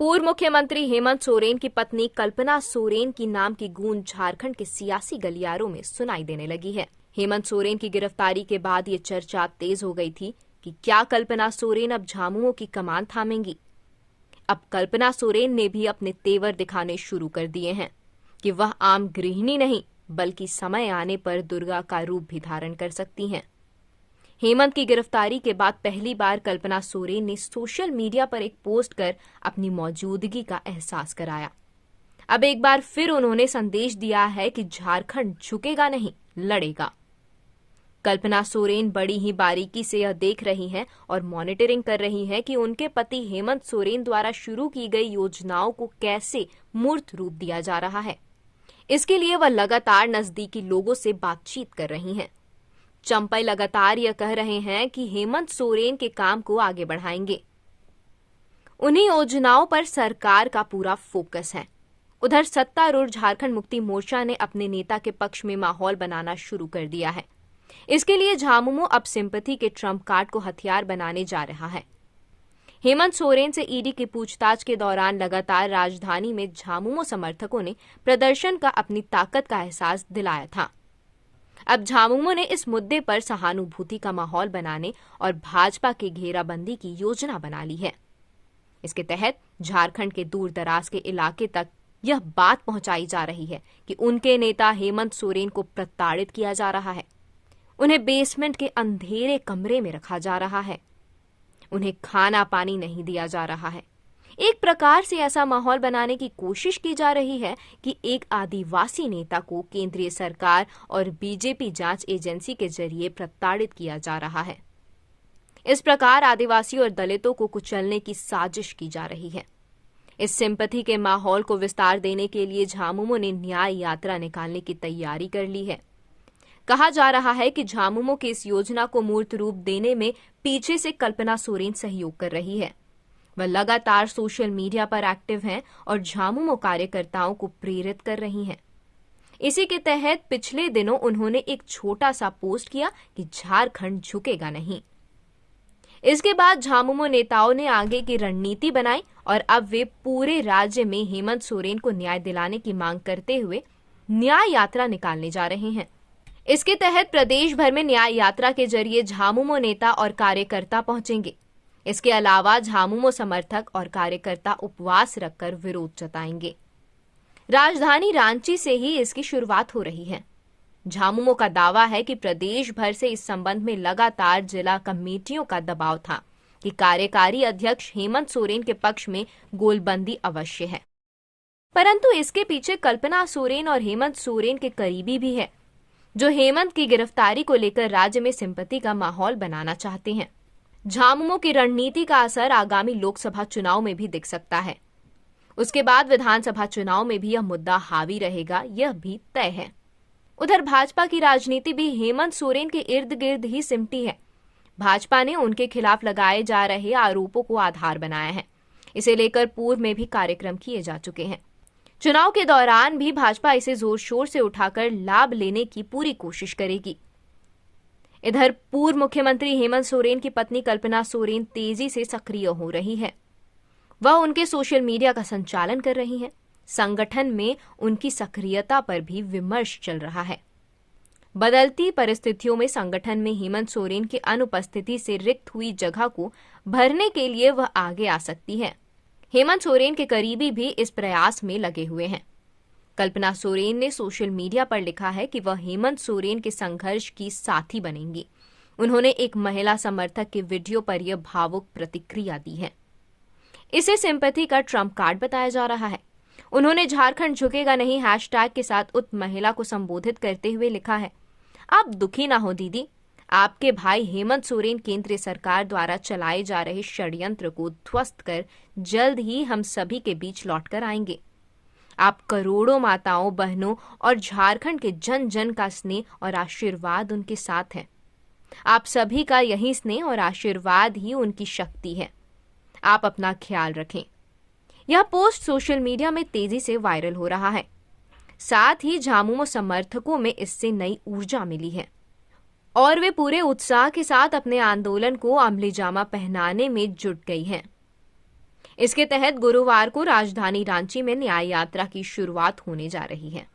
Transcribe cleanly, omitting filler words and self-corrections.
पूर्व मुख्यमंत्री हेमंत सोरेन की पत्नी कल्पना सोरेन की नाम की गूंज झारखंड के सियासी गलियारों में सुनाई देने लगी है। हेमंत सोरेन की गिरफ्तारी के बाद ये चर्चा तेज हो गई थी कि क्या कल्पना सोरेन अब झामुमो की कमान थामेंगी। अब कल्पना सोरेन ने भी अपने तेवर दिखाने शुरू कर दिए हैं कि वह आम गृहिणी नहीं बल्कि समय आने पर दुर्गा का रूप भी धारण कर सकती हैं। हेमंत की गिरफ्तारी के बाद पहली बार कल्पना सोरेन ने सोशल मीडिया पर एक पोस्ट कर अपनी मौजूदगी का एहसास कराया। अब एक बार फिर उन्होंने संदेश दिया है कि झारखंड झुकेगा नहीं, लड़ेगा। कल्पना सोरेन बड़ी ही बारीकी से यह देख रही हैं और मॉनिटरिंग कर रही हैं कि उनके पति हेमंत सोरेन द्वारा शुरू की गई योजनाओं को कैसे मूर्त रूप दिया जा रहा है। इसके लिए वह लगातार नजदीकी लोगों से बातचीत कर रही हैं। चंपई लगातार यह कह रहे हैं कि हेमंत सोरेन के काम को आगे बढ़ाएंगे। उन्हीं योजनाओं पर सरकार का पूरा फोकस है। उधर सत्तारूढ़ झारखंड मुक्ति मोर्चा ने अपने नेता के पक्ष में माहौल बनाना शुरू कर दिया है। इसके लिए झामुमो अब सिंपैथी के ट्रम्प कार्ड को हथियार बनाने जा रहा है। हेमंत सोरेन से ईडी की पूछताछ के दौरान लगातार राजधानी में झामुमो समर्थकों ने प्रदर्शन का अपनी ताकत का एहसास दिलाया था। अब झामुमो ने इस मुद्दे पर सहानुभूति का माहौल बनाने और भाजपा की घेराबंदी की योजना बना ली है। इसके तहत झारखंड के दूर दराज के इलाके तक यह बात पहुंचाई जा रही है कि उनके नेता हेमंत सोरेन को प्रताड़ित किया जा रहा है। उन्हें बेसमेंट के अंधेरे कमरे में रखा जा रहा है। उन्हें खाना पानी नहीं दिया जा रहा है। एक प्रकार से ऐसा माहौल बनाने की कोशिश की जा रही है कि एक आदिवासी नेता को केंद्रीय सरकार और बीजेपी जांच एजेंसी के जरिए प्रताड़ित किया जा रहा है। इस प्रकार आदिवासी और दलितों को कुचलने की साजिश की जा रही है। इस सिंपैथी के माहौल को विस्तार देने के लिए झामुमो ने न्याय यात्रा निकालने की तैयारी कर ली है। कहा जा रहा है कि झामुमो की इस योजना को मूर्त रूप देने में पीछे से कल्पना सोरेन सहयोग कर रही है। वह लगातार सोशल मीडिया पर एक्टिव हैं और झामुमो कार्यकर्ताओं को प्रेरित कर रही हैं। इसी के तहत पिछले दिनों उन्होंने एक छोटा सा पोस्ट किया कि झारखंड झुकेगा नहीं। इसके बाद झामुमो नेताओं ने आगे की रणनीति बनाई और अब वे पूरे राज्य में हेमंत सोरेन को न्याय दिलाने की मांग करते हुए न्याय यात्रा निकालने जा रहे हैं। इसके तहत प्रदेश भर में न्याय यात्रा के जरिए झामुमो नेता और कार्यकर्ता पहुंचेंगे। इसके अलावा झामुमो समर्थक और कार्यकर्ता उपवास रखकर विरोध जताएंगे। राजधानी रांची से ही इसकी शुरुआत हो रही है। झामुमो का दावा है कि प्रदेश भर से इस संबंध में लगातार जिला कमेटियों का दबाव था कि कार्यकारी अध्यक्ष हेमंत सोरेन के पक्ष में गोलबंदी अवश्य है। परंतु इसके पीछे कल्पना सोरेन और हेमंत सोरेन के करीबी भी है, जो हेमंत की गिरफ्तारी को लेकर राज्य में सिंपैथी का माहौल बनाना चाहते हैं। झामुमो की रणनीति का असर आगामी लोकसभा चुनाव में भी दिख सकता है। उसके बाद विधानसभा चुनाव में भी यह मुद्दा हावी रहेगा, यह भी तय है। उधर भाजपा की राजनीति भी हेमंत सोरेन के इर्द गिर्द ही सिमटी है। भाजपा ने उनके खिलाफ लगाए जा रहे आरोपों को आधार बनाया है। इसे लेकर पूर्व में भी कार्यक्रम किए जा चुके हैं। चुनाव के दौरान भी भाजपा इसे जोर शोर से उठाकर लाभ लेने की पूरी कोशिश करेगी। इधर पूर्व मुख्यमंत्री हेमंत सोरेन की पत्नी कल्पना सोरेन तेजी से सक्रिय हो रही है। वह उनके सोशल मीडिया का संचालन कर रही हैं। संगठन में उनकी सक्रियता पर भी विमर्श चल रहा है। बदलती परिस्थितियों में संगठन में हेमंत सोरेन की अनुपस्थिति से रिक्त हुई जगह को भरने के लिए वह आगे आ सकती है। हेमंत सोरेन के करीबी भी इस प्रयास में लगे हुए हैं। कल्पना सोरेन ने सोशल मीडिया पर लिखा है कि वह हेमंत सोरेन के संघर्ष की साथी बनेंगी। उन्होंने एक महिला समर्थक के वीडियो पर यह भावुक प्रतिक्रिया दी है। इसे सिंपैथी का ट्रम्प कार्ड बताया जा रहा है। उन्होंने झारखंड झुकेगा नहीं हैशटैग के साथ उक्त महिला को संबोधित करते हुए लिखा है, आप दुखी ना हो दीदी, आपके भाई हेमंत सोरेन केंद्रीय सरकार द्वारा चलाए जा रहे षड्यंत्र को ध्वस्त कर जल्द ही हम सभी के बीच लौटकर आएंगे। आप करोड़ों माताओं, बहनों और झारखंड के जन जन का स्नेह और आशीर्वाद उनके साथ है। आप सभी का यही स्नेह और आशीर्वाद ही उनकी शक्ति है। आप अपना ख्याल रखें। यह पोस्ट सोशल मीडिया में तेजी से वायरल हो रहा है। साथ ही झामुमो समर्थकों में इससे नई ऊर्जा मिली है और वे पूरे उत्साह के साथ अपने आंदोलन को अमलीजामा पहनाने में जुट गई हैं। इसके तहत गुरुवार को राजधानी रांची में न्याय यात्रा की शुरुआत होने जा रही है।